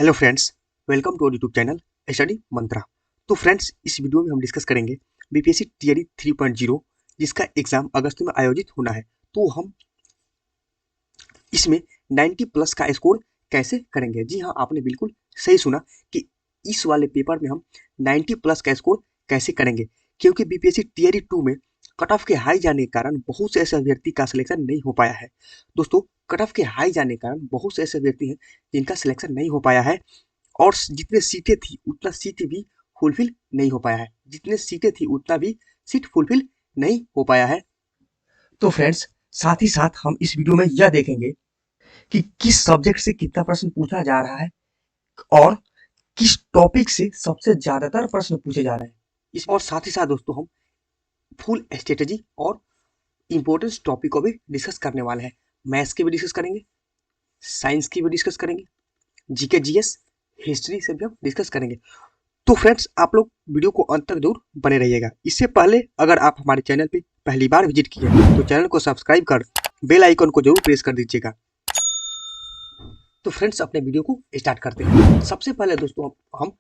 Hello friends, welcome to YouTube channel study Mantra. तो friends, इस video में हम डिस्कस करेंगे बीपीएससी टीआरई 3.0 जिसका एग्जाम अगस्त में आयोजित होना है। तो हम इसमें 90 प्लस का स्कोर कैसे करेंगे। जी हाँ, आपने बिल्कुल सही सुना कि इस वाले पेपर में हम 90 प्लस का स्कोर कैसे करेंगे, क्योंकि बीपीएससी टीआरई 2 में कट ऑफ के हाई जाने के कारण बहुत से ऐसे अभ्यर्थी का सिलेक्शन नहीं हो पाया है। दोस्तों, कट ऑफ के हाई जाने के कारण बहुत से ऐसे अभ्यर्थी हैं जिनका सिलेक्शन नहीं हो पाया है, और जितने सीटें थी उतना सीट भी फुलफिल नहीं हो पाया है। जितने सीटें थी उतना भी सीट फुलफिल नहीं हो पाया है। तो फ्रेंड्स, साथ ही साथ हम इस वीडियो में यह देखेंगे कि किस सब्जेक्ट से कितना प्रश्न पूछा जा रहा है और किस टॉपिक से सबसे ज्यादातर प्रश्न पूछे जा रहे हैं। इस और साथ ही साथ दोस्तों, हम फुल स्ट्रेटेजी और इंपॉर्टेंस टॉपिक को भी डिस्कस करने वाले हैं। मैथ्स की भी डिस्कस करेंगे, साइंस की भी डिस्कस करेंगे, जीके जीएस हिस्ट्री से भी हम डिस्कस करेंगे। तो फ्रेंड्स, आप लोग वीडियो को अंत तक जरूर बने रहिएगा। इससे पहले अगर आप हमारे चैनल पे पहली बार विजिट किए हैं तो चैनल को सब्सक्राइब कर बेल आइकन को जरूर प्रेस कर दीजिएगा। तो फ्रेंड्स, अपने वीडियो को स्टार्ट करते हैं। सबसे पहले दोस्तों, हम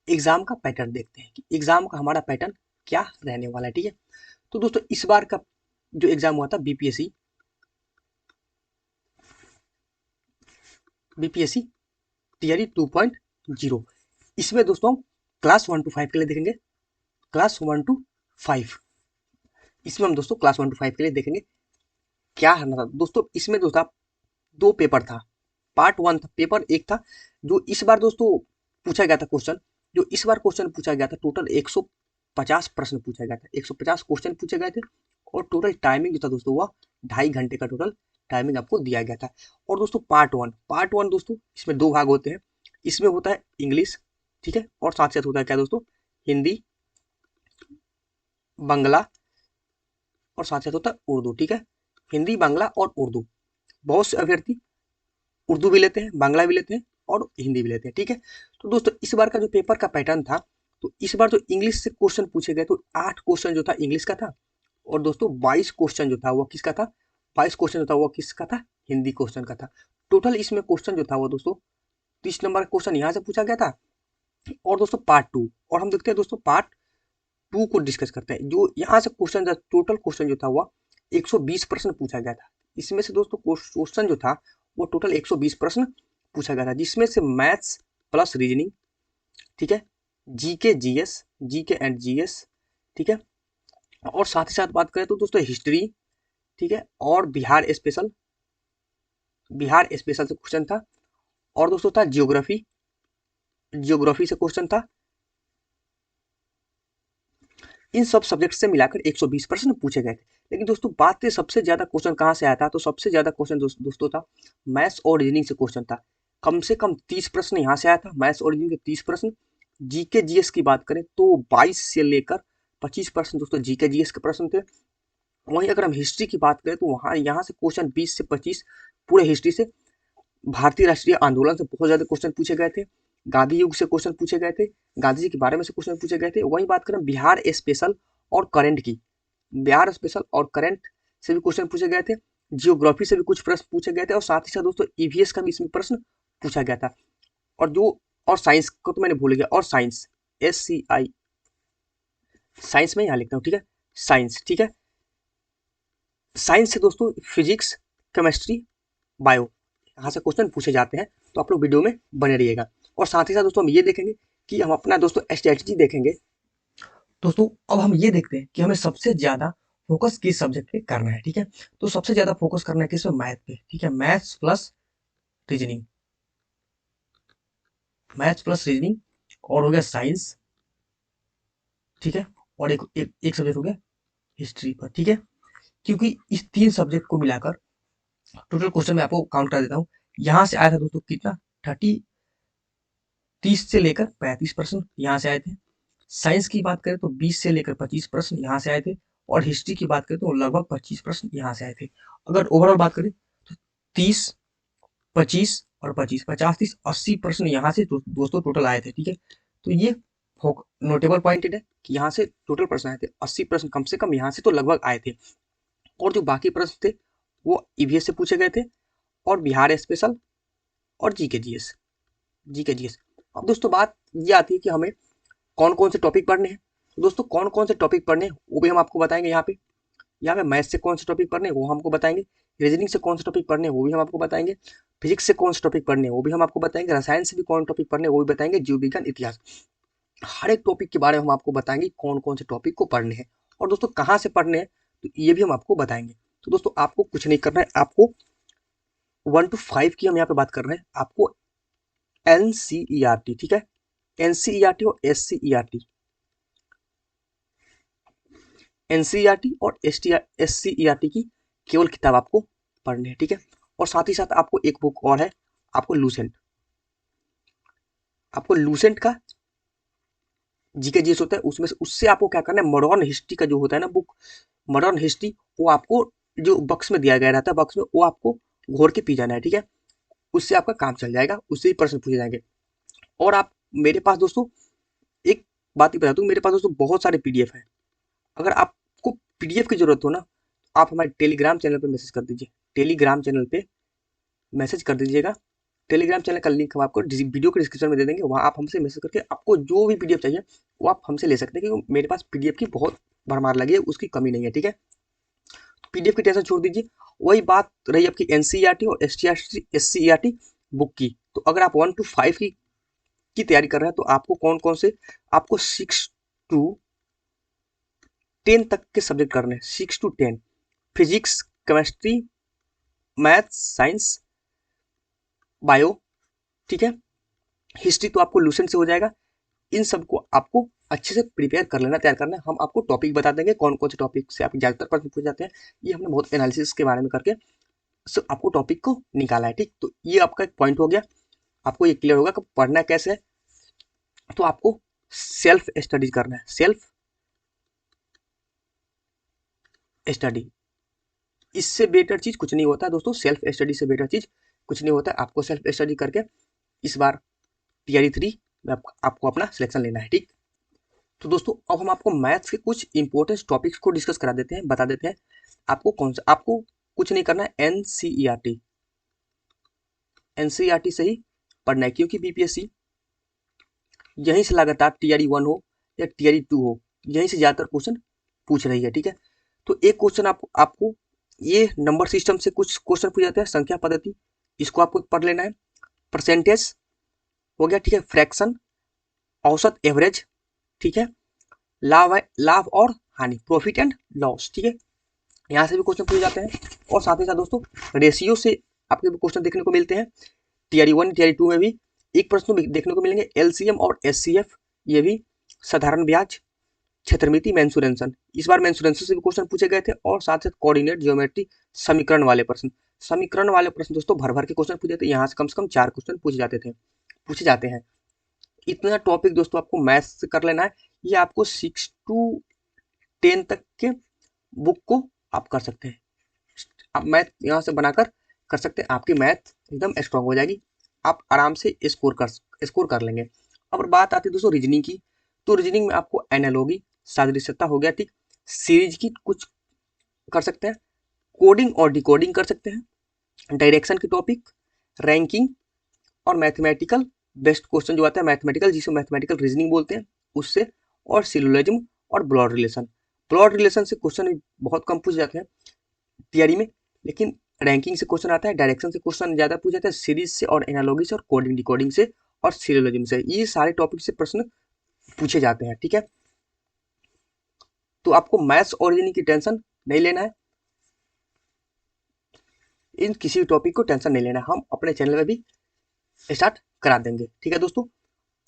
एग्जाम का पैटर्न देखते हैं कि एग्जाम का हमारा पैटर्न क्या रहने वाला है। ठीक है, तो दोस्तों, इस बार का जो एग्जाम हुआ था बीपीएससी टीआरई 2.0, इसमें दोस्तों हम क्लास 1 to 5 के लिए देखेंगे। क्लास 1 to 5, इसमें हम दोस्तों क्लास 1 to 5 के लिए देखेंगे क्या है ना दोस्तों। इसमें दोस्तों दो पेपर था। पार्ट 1 था, पेपर 1 था जो इस बार दोस्तों पूछा गया था क्वेश्चन। जो इस बार क्वेश्चन पूछा गया था, टोटल 150 प्रश्न पूछा गया था, 150 क्वेश्चन पूछे गए थे, और टोटल टाइमिंग जो था दोस्तों वह 2.5 घंटे का टोटल टाइमिंग आपको दिया गया था। और दोस्तों पार्ट वन दोस्तों, इसमें दो भाग होते हैं। इसमें होता है इंग्लिश, ठीक है, और साथ साथ होता है क्या दोस्तों, हिंदी, बांग्ला, और साथ साथ होता है उर्दू। ठीक है, हिंदी, बांग्ला और उर्दू। बहुत से अभ्यर्थी उर्दू भी लेते हैं, बांग्ला भी लेते हैं और हिंदी भी लेते हैं। ठीक है, तो दोस्तों इस बार का जो पेपर का पैटर्न था, तो इस बार जो इंग्लिश से क्वेश्चन पूछे गए, तो 8 क्वेश्चन जो था इंग्लिश का था, और दोस्तों 22 क्वेश्चन जो था वो किसका था, 22 क्वेश्चन जो था वो किसका था, हिंदी क्वेश्चन का था। टोटल इसमें क्वेश्चन जो था वो दोस्तों 30 नंबर का क्वेश्चन यहाँ से पूछा गया था। और दोस्तों पार्ट 2, और हम देखते हैं दोस्तों पार्ट 2 को डिस्कस करते हैं। जो यहाँ से क्वेश्चन था, टोटल क्वेश्चन जो था वो 120 प्रश्न पूछा गया था। इसमें से दोस्तों क्वेश्चन जो था वो टोटल 120 प्रश्न पूछा गया था, जिसमें से मैथ्स प्लस रीजनिंग, ठीक है, GK GS, GK and GS, ठीक है, और साथ ही साथ बात करें तो दोस्तों हिस्ट्री, ठीक है, और बिहार स्पेशल से क्वेश्चन था। और दोस्तों था जियोग्राफी, जियोग्राफी से क्वेश्चन था। इन सब सब्जेक्ट से मिलाकर 120 प्रश्न पूछे गए थे। लेकिन दोस्तों बात है सबसे ज्यादा क्वेश्चन कहाँ से आया था, तो सबसे ज्यादा क्वेश्चन दोस्तों था मैथ्स और रीजनिंग से क्वेश्चन था। कम से कम 30 प्रश्न यहाँ से आया था, मैथ्स और रीजनिंग के 30 प्रश्न। जीके जीएस की बात करें तो 22 से लेकर 25 प्रश्न दोस्तों जीके जीएस के प्रश्न थे। वहीं अगर हम हिस्ट्री की बात करें तो वहाँ यहाँ से क्वेश्चन 20 से 25 पूरे हिस्ट्री से। भारतीय राष्ट्रीय आंदोलन से बहुत ज्यादा क्वेश्चन पूछे गए थे, गांधी युग से क्वेश्चन पूछे गए थे, गांधी जी के बारे में से क्वेश्चन पूछे गए थे। वहीं बात करें बिहार स्पेशल और करंट की, बिहार स्पेशल और करंट से भी क्वेश्चन पूछे गए थे, जियोग्राफी से भी कुछ प्रश्न पूछे गए थे, और साथ ही साथ दोस्तों ईवीएस का भी इसमें प्रश्न पूछा गया था। और जो और साइंस को तो मैंने भूल गया, और साइंस SCI, साइंस में यहाँ लिखता हूँ, ठीक है, साइंस, ठीक है। साइंस से दोस्तों फिजिक्स, केमिस्ट्री, बायो, यहाँ से क्वेश्चन पूछे जाते हैं। तो आप लोग वीडियो में बने रहिएगा। और साथ ही साथ दोस्तों हम ये देखेंगे कि हम अपना दोस्तों स्ट्रेटजी देखेंगे। दोस्तों अब हम ये देखते हैं कि हमें सबसे ज्यादा फोकस किस सब्जेक्ट पे करना है। ठीक है, तो सबसे ज्यादा फोकस करना है किस पे, मैथ पे। ठीक है, maths plus reasoning, maths plus reasoning, और हो गया साइंस, ठीक है, और एक सब्जेक्ट हो गया हिस्ट्री पर। ठीक है, क्योंकि इस 3 सब्जेक्ट को मिलाकर टोटल क्वेश्चन मैं आपको काउंट कर देता हूँ। यहाँ से आया था दोस्तों कितना, 30 से लेकर 35 प्रश्न यहाँ से आए थे। साइंस की बात करें तो 20 से लेकर 25 प्रश्न यहाँ से आए थे। और हिस्ट्री की बात करें तो लगभग 25 प्रश्न यहाँ से आए थे। अगर ओवरऑल बात करें तो 30, 25 और 25, 50, 30, 80 प्रश्न यहाँ से दोस्तों टोटल आए थे। ठीक है, तो ये नोटेबल पॉइंटेड है कि यहाँ से टोटल प्रश्न आए थे 80 प्रश्न, कम से कम यहाँ से तो लगभग आए थे। और जो बाकी प्रश्न थे वो ईवीएस से पूछे गए थे, और बिहार स्पेशल, और जीके जीएस। GK GS. अब दोस्तों बात ये आती है कि हमें कौन कौन से टॉपिक पढ़ने हैं। तो दोस्तों कौन कौन से टॉपिक पढ़ने हैं वो भी हम आपको बताएंगे। यहाँ पे मैथ से कौन से टॉपिक पढ़ने हैं वो हमको बताएंगे, रीजनिंग से कौन से टॉपिक पढ़ने हैं वो भी हम आपको बताएंगे, फिजिक्स से कौन से टॉपिक पढ़ने हैं वो भी हम आपको बताएंगे, रसायन से भी कौन टॉपिक पढ़ने हैं वो भी बताएंगे, जीव विज्ञान, इतिहास, हर एक टॉपिक के बारे में हम आपको बताएंगे कौन कौन से टॉपिक को पढ़ने हैं और दोस्तों कहाँ से पढ़ने हैं तो ये भी हम आपको बताएंगे। तो दोस्तों आपको कुछ नहीं करना है, आपको 1 to 5 की हम यहाँ पे बात कर रहे हैं, आपको NCERT, ठीक है, NCERT और SCERT, NCERT और SCERT की केवल किताब आपको पढ़नी है, ठीक है। और साथ ही साथ आपको एक बुक और है, आपको लूसेंट का जीके जीएस होता है, उसमें से उससे आपको क्या करना है, मॉडर्न हिस्ट्री का जो होता है ना बुक, मॉडर्न हिस्ट्री, वो आपको जो बक्स में दिया गया रहता है, बक्स में वो आपको घोर के पी जाना है, ठीक है। उससे आपका काम चल जाएगा, उससे ही प्रश्न पूछे जाएंगे। और आप मेरे पास दोस्तों एक बात ही बता दूं, मेरे पास दोस्तों बहुत सारे पीडीएफ है। अगर आपको पीडीएफ की जरूरत हो ना, आप हमारे टेलीग्राम चैनल पे मैसेज कर दीजिए, टेलीग्राम चैनल पे मैसेज कर दीजिएगा। टेलीग्राम चैनल का लिंक हम आपको वीडियो के डिस्क्रिप्शन में दे देंगे, वहाँ आप हमसे मैसेज करके आपको जो भी पीडीएफ चाहिए वो आप हमसे ले सकते हैं, क्योंकि मेरे पास पीडीएफ की बहुत भरमार लगी है, उसकी कमी नहीं है, ठीक है। पीडीएफ की टेंशन छोड़ दीजिए। वही बात रही आपकी एनसीईआरटी और एससीईआरटी बुक की, तो अगर आप 1 to 5 की तैयारी कर रहे हैं तो आपको कौन कौन से, आपको 6 to 10 तक के सब्जेक्ट करने हैं, 6 to 10, physics, chemistry, math, science, bio, ठीक है। हिस्ट्री तो आपको लूसेंट से हो जाएगा। इन सबको आपको अच्छे से प्रिपेयर कर लेना, तैयार करना है। हम आपको टॉपिक बता देंगे कौन कौन से टॉपिक से आपके ज्यादातर प्रश्न पूछ जाते हैं, ये हमने बहुत एनालिसिस के बारे में करके आपको टॉपिक को निकाला है, ठीक। तो ये आपका एक पॉइंट हो गया, आपको ये क्लियर होगा कि पढ़ना कैसे है। तो आपको सेल्फ स्टडी करना है, सेल्फ स्टडी, इससे बेटर चीज कुछ नहीं होता है दोस्तों, सेल्फ स्टडी से बेटर चीज कुछ नहीं होता है। आपको सेल्फ स्टडी करके इस बार टीआरई 3 में आपको अपना सिलेक्शन लेना है, ठीक। तो दोस्तों अब हम आपको मैथ्स के कुछ इंपॉर्टेंट टॉपिक्स को डिस्कस करा देते हैं, बता देते हैं आपको कौन सा, आपको कुछ नहीं करना है, एनसीईआरटी से ही पढ़ना है, क्योंकि बीपीएससी यहीं से लगातार टीआरई 1 हो या टीआरई 2 हो, यहीं से ज्यादातर क्वेश्चन पूछ रही है, ठीक है। तो एक क्वेश्चन आपको ये नंबर सिस्टम से कुछ क्वेश्चन पूछ जाते हैं, संख्या पद्धति, इसको आपको पढ़ लेना है। परसेंटेज हो गया, ठीक है, फ्रैक्शन, औसत, एवरेज, ठीक है, लाभ और हानि, प्रॉफिट एंड लॉस, ठीक है, यहाँ से भी क्वेश्चन पूछे जाते हैं। और साथ ही साथ दोस्तों रेशियो से आपके क्वेश्चन देखने को मिलते हैं, टीआरई 1 टीआरई 2 में भी एक प्रश्न देखने को मिलेंगे, एलसीएम और एचसीएफ, ये भी साधारण ब्याज, क्षेत्रमिति, मेंसुरेशन, इस बार मेंसुरेशन से भी क्वेश्चन पूछे गए थे। और साथ साथ कोऑर्डिनेट, ज्योमेट्री, समीकरण वाले प्रश्न, दोस्तों भर भर के क्वेश्चन पूछे थे, यहाँ से कम 4 क्वेश्चन पूछे जाते हैं। इतना टॉपिक दोस्तों आपको मैथ्स से कर लेना है। ये आपको 6 to 10 तक के बुक को आप कर सकते हैं, आप मैथ यहाँ से बनाकर कर सकते हैं, आपकी मैथ एकदम स्ट्रांग हो जाएगी, आप आराम से स्कोर कर लेंगे। अब बात आती है दोस्तों रीजनिंग की, तो रीजनिंग में आपको एनालॉगी, सादृश्यता हो गया, ठीक, सीरीज की कुछ कर सकते हैं, कोडिंग और डिकोडिंग कर सकते हैं, डायरेक्शन की टॉपिक, रैंकिंग और मैथमेटिकल बेस्ट क्वेश्चन जो आता है मैथमेटिकल, जिसे मैथमेटिकल रीजनिंग बोलते हैं, उससे, और सिलोजिज्म और ब्लड रिलेशन से क्वेश्चन बहुत कम पूछ जाते हैं थियरी में, लेकिन रैंकिंग से क्वेश्चन आता है, डायरेक्शन से क्वेश्चन ज्यादा पूछ जाता है, सीरीज से और एनालॉगी से और कोडिंग डिकोडिंग से और सिलोजिज्म से, ये सारे टॉपिक से प्रश्न पूछे जाते हैं, ठीक है। तो आपको मैथ्स और रीजनिंग की टेंशन नहीं लेना है, इन किसी भी टॉपिक को टेंशन नहीं लेना है, हम अपने चैनल में भी स्टार्ट करा देंगे, ठीक है दोस्तों।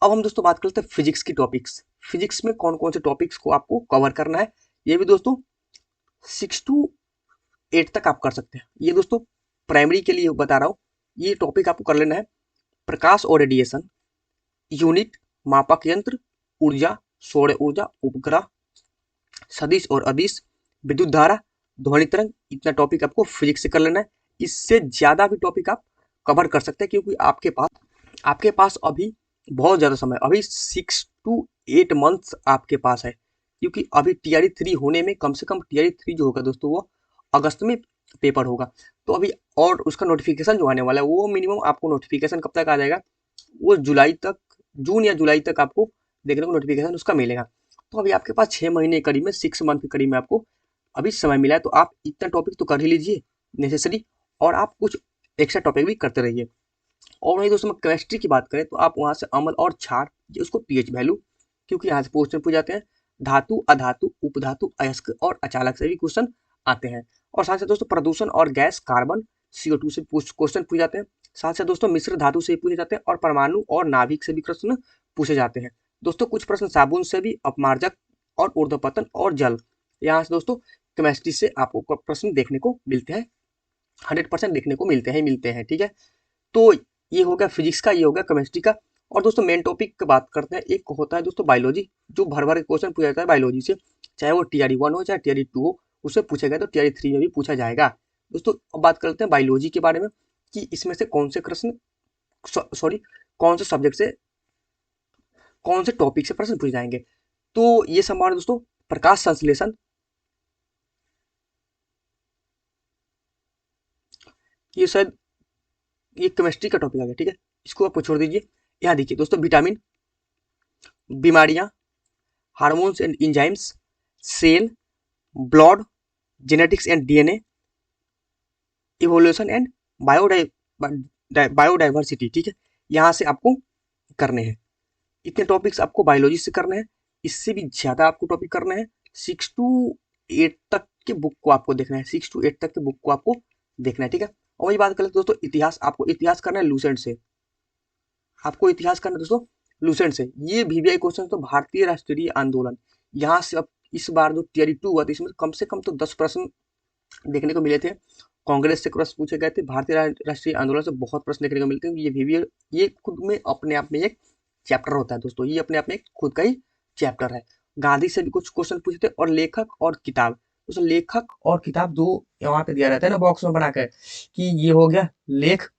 अब हम दोस्तों बात करते हैं फिजिक्स की टॉपिक्स, फिजिक्स में कौन कौन से टॉपिक्स को आपको कवर करना है, ये भी दोस्तों 6 to 8 तक आप कर सकते हैं। ये दोस्तों प्राइमरी के लिए बता रहा हूँ, ये टॉपिक आपको कर लेना है, प्रकाश और रेडिएशन, यूनिट, मापक यंत्र, ऊर्जा, सौर ऊर्जा, उपग्रह, सदिश और अदिश, विद्युत धारा, ध्वनि तरंग, इतना टॉपिक आपको फिजिक्स से कर लेना है। इससे ज्यादा भी टॉपिक आप कवर कर सकते हैं, क्योंकि आपके पास अभी बहुत ज्यादा समय, अभी 6 to 8 मंथ्स आपके पास है, क्योंकि अभी टीआरई 3 होने में कम से कम, टीआरई 3 जो होगा दोस्तों वो अगस्त में पेपर होगा, तो अभी और उसका नोटिफिकेशन जो आने वाला है वो मिनिमम आपको नोटिफिकेशन कब तक आ जाएगा, वो जून या जुलाई तक आपको देखने को नोटिफिकेशन उसका मिलेगा। तो अभी आपके पास 6 महीने के करीब में, 6 मंथ के करीब में आपको अभी समय मिला है, तो आप इतना टॉपिक तो कर ही लीजिए नेसेसरी, और आप कुछ एक्स्ट्रा टॉपिक भी करते रहिए। और वही दोस्तों केमिस्ट्री की बात करें तो आप वहाँ से अम्ल और क्षार, ये उसको पीएच वैल्यू, क्योंकि यहाँ से क्वेश्चन पूछ जाते हैं। धातु, अधातु, उपधातु, अयस्क और अचालक से भी क्वेश्चन आते हैं। और साथ ही दोस्तों प्रदूषण और गैस, कार्बन, CO2 से क्वेश्चन पूछे जाते हैं। साथ ही दोस्तों मिश्र धातु से पूछे जाते हैं, और परमाणु और नाभिक से भी प्रश्न पूछे जाते हैं। दोस्तों कुछ प्रश्न साबुन से भी, अपमार्जक और ऊर्ध्वपतन और जल, यहाँ से दोस्तों केमिस्ट्री से आपको प्रश्न देखने को मिलते हैं, 100% देखने को मिलते हैं, ठीक है। तो ये हो गया फिजिक्स का, ये हो गया केमिस्ट्री का। और दोस्तों मेन टॉपिक की बात करते हैं, एक होता है दोस्तों बायोलॉजी, जो भर भर के क्वेश्चन पूछा जाता है बायोलॉजी से, चाहे वो TRE 1 हो चाहे TRE 2 हो, उससे पूछा गया तो TRE 3 में भी पूछा जाएगा। दोस्तों अब बात करते हैं बायोलॉजी के बारे में, कि इसमें से कौन से प्रश्न, सॉरी, कौन से सब्जेक्ट से, कौन से टॉपिक से प्रश्न पूछे जाएंगे। तो ये सब हमारे दोस्तों प्रकाश संश्लेषण, ये शायद ये केमिस्ट्री का टॉपिक आ गया, ठीक है, इसको आप छोड़ दीजिए। यहाँ देखिए दोस्तों, विटामिन, बीमारियां, hormones and enzymes, cell, blood, genetics and DNA, evolution and biodiversity, ठीक है, यहाँ से आपको करने हैं। इतने टॉपिक्स आपको बायोलॉजी से करने हैं, इससे भी ज्यादा आपको टॉपिक करने हैं। 6 to 8 तक के बुक को आपको देखना है, 6 to 8 तक के बुक को आपको देखना है, ठीक है। और वही बात करें दोस्तों इतिहास, आपको इतिहास करना है लूसेंट से, आपको इतिहास करना है दोस्तों लूसेंट से। ये VVI क्वेश्चन तो भारतीय राष्ट्रीय आंदोलन, यहाँ से अब इस बार जो TRE 2 हुआ था, इसमें कम से कम तो 10 प्रश्न देखने को मिले थे। कांग्रेस से प्रश्न पूछे गए थे, भारतीय राष्ट्रीय आंदोलन से बहुत प्रश्न देखने को मिलते हैं। ये VVI, ये खुद में अपने आप में एक चैप्टर होता है दोस्तों, ये अपने आप में खुद का ही चैप्टर है। गांधी से भी कुछ क्वेश्चन पूछे थे, और लेखक और किताब, दोस्तों लेखक और किताब दो यहाँ पे दिया रहता है ना बॉक्स में बनाकर, कि ये हो गया लेख,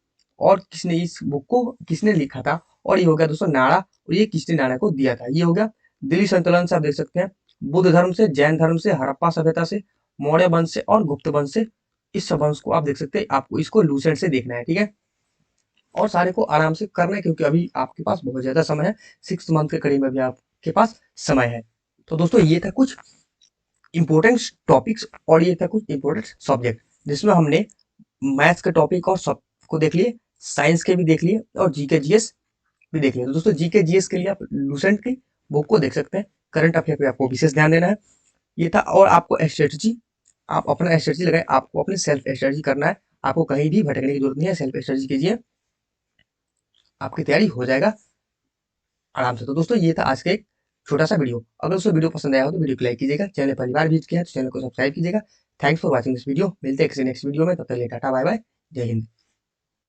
और किसने इस बुक को किसने लिखा था, और ये हो गया दोस्तों नारा, और ये किसने नारा को दिया था। ये हो गया दिल्ली संतुलन से, आप देख सकते हैं बुद्ध धर्म से, जैन धर्म से, हड़प्पा सभ्यता से, मौर्य वंश से और गुप्त वंश से, इस सब वंश को आप देख सकते हैं। आपको इसको लूसेंट से देखना है, ठीक है, और सारे को आराम से करना है, क्योंकि अभी आपके पास बहुत ज्यादा समय है, 6 मंथ के करीब में भी आपके पास समय है। तो दोस्तों ये था कुछ इंपॉर्टेंट टॉपिक्स, और ये था कुछ इंपॉर्टेंट सब्जेक्ट, जिसमें हमने मैथ्स के टॉपिक और सब को देख लिए, साइंस के भी देख लिए, और GK GS भी देख लिए। तो दोस्तों GK GS के लिए आप लूसेंट की बुक को देख सकते हैं। करंट अफेयर पे आपको विशेष ध्यान देना है, ये था। और आपको स्ट्रेटजी, आप अपना स्ट्रेटजी लगाए, आपको अपने सेल्फ स्ट्रेटजी करना है, आपको कहीं भी भटकने की जरूरत नहीं है, सेल्फ स्ट्रेटजी कीजिए, आपकी तैयारी हो जाएगा आराम से। तो दोस्तों ये था आज का एक छोटा सा वीडियो। अगर दोस्तों वीडियो पसंद आया हो तो वीडियो को लाइक कीजिएगा, चैनल पहली बार विजिट किया है तो चैनल को सब्सक्राइब कीजिएगा। Thanks for watching this video, मिलते हैं किसी नेक्स्ट वीडियो में, तब तक के लिए टाटा बाय बाय, जय हिंद।